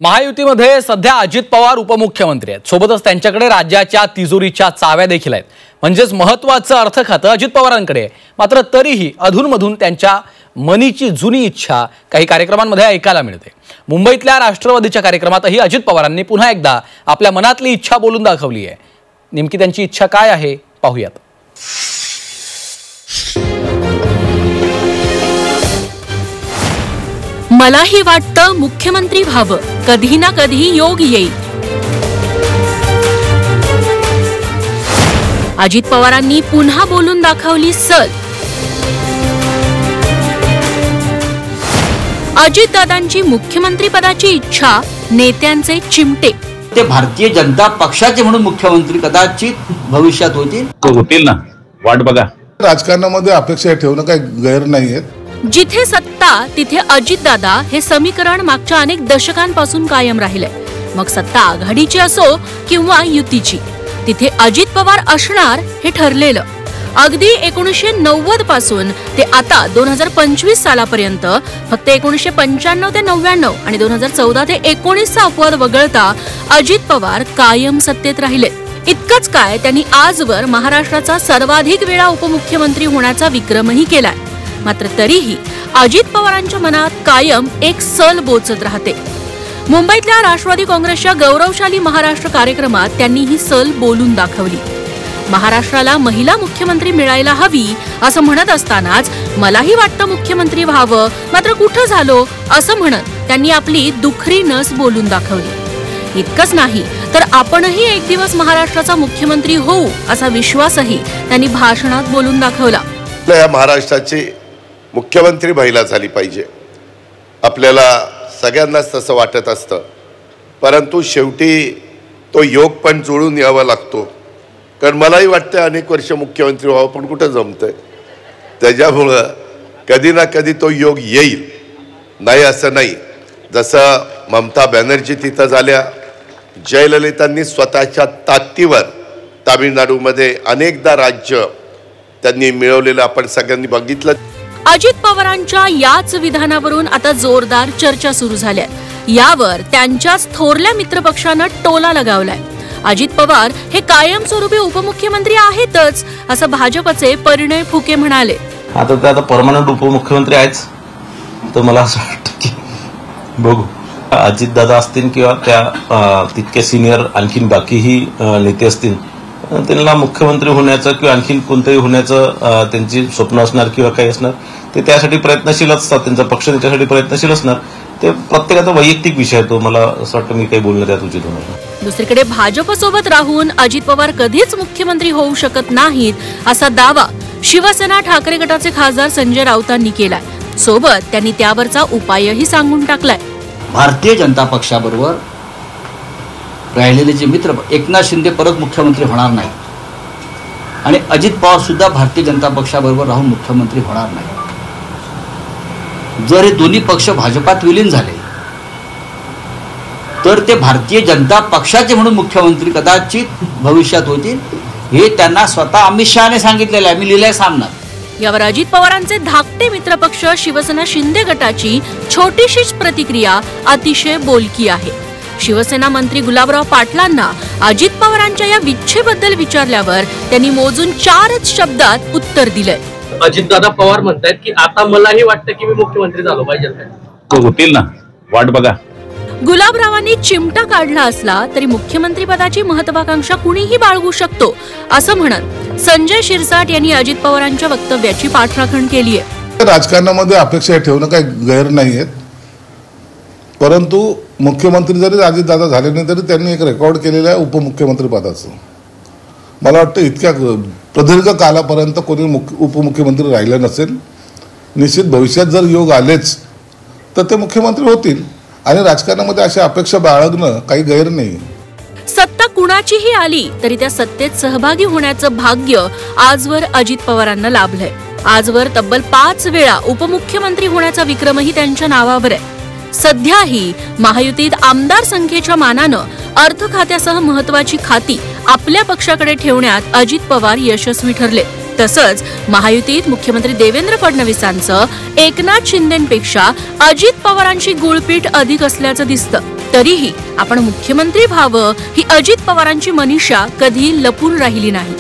महायुतीमध्ये सध्या अजित पवार उपमुख्यमंत्री आहेत, सोबतच त्यांच्याकडे राज्याच्या तिजोरीच्या चाव्या देखील आहेत। म्हणजेच महत्त्वाचं अर्थखातं अजित पवारांकडे आहे। मात्र तरीही अधूनमधून त्यांच्या मनीची जुनी इच्छा काही कार्यक्रमांमध्ये ऐकायला मिळते। मुंबईतल्या राष्ट्रवादीच्या कार्यक्रमातही अजित पवारांनी पुन्हा एकदा आपल्या मनातली इच्छा बोलून दाखवली आहे। नेमकी त्यांची इच्छा काय आहे पाहूयात। मलाही वाटतं मुख्यमंत्री व्हावं, कधी ना कधी योग येईल। अजित पवारांनी पुन्हा बोलून दाखवली सल। अजितदादांची मुख्यमंत्री पदाची इच्छा, नेत्यांचे चिमटे। ते भारतीय जनता पक्षाचे म्हणून मुख्यमंत्री कदाचित भविष्यात होतील ना, वाट बघा। राजकारणामध्ये अपेक्षा ठेवणं काही गैर नाहीये। जिथे सत्ता तिथे अजितदादा हे समीकरण मागच्या अनेक दशकांपासून कायम राहिले। मग सत्ता आघाडीची असो किंवा युतीची, तिथे अजित पवार असणार हे ठरलेलं। अगदी 1990 पासून ते आता 2025 सालापर्यंत फक्त 1995 ते 99 आणि 2014 ते 19 चा अपवाद वगळता अजित पवार कायम सत्तेत राहिले। इतकंच काय, त्यांनी आजवर महाराष्ट्राचा सर्वाधिक वेळा उपमुख्यमंत्री होण्याचा विक्रमही केलाय। मात्र तरीही अजित पवारांच्या मनात कायम एक सल बोचत राहते। मुंबईतल्या राष्ट्रवादी काँग्रेसच्या गौरवशाली महाराष्ट्र कार्यक्रमात त्यांनी ही सल बोलून दाखवली। महाराष्ट्राला महिला मुख्यमंत्री मिळायला हवी असं म्हणत असतानाच मलाही वाटतं मुख्यमंत्री व्हावं, मात्र कुठं झालो असं म्हणत त्यांनी आपली दुखरी नस बोलून दाखवली। इतकंच नाही तर आपणही एक दिवस महाराष्ट्राचा मुख्यमंत्री होऊ असा विश्वासही त्यांनी भाषणात बोलून दाखवला। या महाराष्ट्राची मुख्यमंत्री महिला झाली पाहिजे, आपल्याला सगळ्यांनाच तसं वाटत असतं, परंतु शेवटी तो योग पण जुळून यावा लागतो। कारण मलाही वाटतं अनेक वर्ष मुख्यमंत्री व्हावं, पण कुठं जमतंय। त्याच्यामुळं कधी ना कधी तो योग येईल, नाही असं नाही। जसं ममता बॅनर्जी तिथं झाल्या, जयललितांनी स्वतःच्या ताकदीवर तामिळनाडूमध्ये अनेकदा राज्य त्यांनी मिळवलेलं आपण सगळ्यांनी बघितलं। अजित पवारांच्या याच विधानावरून आता जोरदार चर्चा सुरू झाल्या। यावर त्यांच्याच थोरल्या मित्रपक्षानं टोला लगावलाय। अजित पवार हे कायमस्वरूपी उपमुख्यमंत्री आहेतच असं भाजपचे परिणय फुके म्हणाले। आता ते परमनंट उपमुख्यमंत्री आहेच, तर मला असं वाटतं की बघू, अजितदादा असतील किंवा त्या तितके सिनियर आणखीन बाकीही नेते असतील, त्यांना मुख्यमंत्री होण्याचं किंवा आणखीन कोणतंही होण्याचं त्यांची स्वप्न असणार किंवा काही असणार, ते त्यासाठी प्रयत्नशील असतात, त्यांचा पक्ष त्याच्यासाठी प्रयत्नशील असणार। ते प्रत्येकाचा वैयक्तिक विषय आहे, तो मला असं वाटतं मी काही बोलणं त्यात उचित होणार नाही। दुसरीकडे भाजपसोबत राहून अजित पवार कधीच मुख्यमंत्री होऊ शकत नाहीत असा दावा शिवसेना ठाकरे गटाचे खासदार संजय राऊतांनी केलाय। सोबत त्यांनी त्यावरचा उपायही सांगून टाकलाय। भारतीय जनता पक्षाबरोबर राहिलेले जे मित्र, एकनाथ शिंदे परत मुख्यमंत्री होणार नाही आणि अजित पवार सुद्धा भारतीय जनता पक्षाबरोबर राहून मुख्यमंत्री होणार नाही। जर हे दोन्ही पक्ष भाजपात विलीन झाले तर ते भारतीय जनता पक्षाचे म्हणून मुख्यमंत्री कदाचित भविष्यात होतील, हे त्यांना स्वतः अमित शहाने सांगितलेलं आहे। मी लिहिलंय सामनात। यावर अजित पवारांचे धाकटे मित्रपक्ष शिवसेना शिंदे गटाची छोटीशीच प्रतिक्रिया अतिशय बोलकी आहे। शिवसेना मंत्री गुलाबराव पाटलांना अजित पवारांच्या या विच्छेबद्दल विचारल्यावर त्यांनी मोजून 4च शब्दात उत्तर दिलंय। अजितदादा पवार म्हणतात की आता मलाही वाटतं की मी मुख्यमंत्री झालो पाहिजे, तो होतील ना, वाट बघा। गुलाबरावांनी चिमटा काढला असला तरी मुख्यमंत्री पदाची महत्वाकांक्षा कुणीही बाळगू शकतो असं म्हणत संजय शिरसाट यांनी अजित पवारांच्या वक्तव्याची पाठराखण केली आहे। राजकारणामध्ये अपेक्षा ठेवणं काही गैर नाहीये, परंतु मुख्यमंत्री जरी अजितदादा झाले नाही तरी त्यांनी एक रेकॉर्ड केलेलं आहे उपमुख्यमंत्री पदाचं। मला वाटतं इतक्या प्रदीर्घ कालापर्यंत कोणी उपमुख्यमंत्री राहिलं नसेल। निश्चित भविष्यात जर योग आलेच तर ते मुख्यमंत्री होतील आणि राजकारणामध्ये अशा अपेक्षा बाळगणं काही गैर नाही। सत्ता कुणाचीही आली तरी त्या सत्तेत सहभागी होण्याचं भाग्य आजवर अजित पवारांना लाभलंय। आजवर तब्बल 5 वेळा उपमुख्यमंत्री होण्याचा विक्रमही त्यांच्या नावावर आहे। सध्याही महायुतीत आमदार संख्येच्या मानानं अर्थ खात्यासह महत्वाची खाती आपल्या पक्षाकडे ठेवण्यात अजित पवार यशस्वी ठरले। तसंच महायुतीत मुख्यमंत्री देवेंद्र फडणवीसांचं एकनाथ शिंदेंपेक्षा अजित पवारांची गुळपीट अधिक असल्याचं दिसतं। तरीही आपण मुख्यमंत्री व्हावं ही अजित पवारांची मनीषा कधी लपून राहिली नाही.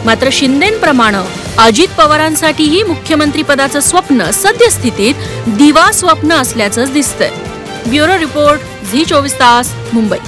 मात्र शिंदेंप्रमाणे अजित पवारांसाठीही मुख्यमंत्री पदाचं स्वप्न सद्यस्थितीत दिवा स्वप्न असल्याचंच दिसतंय. ब्युरो रिपोर्ट, झी 24 तास, मुंबई.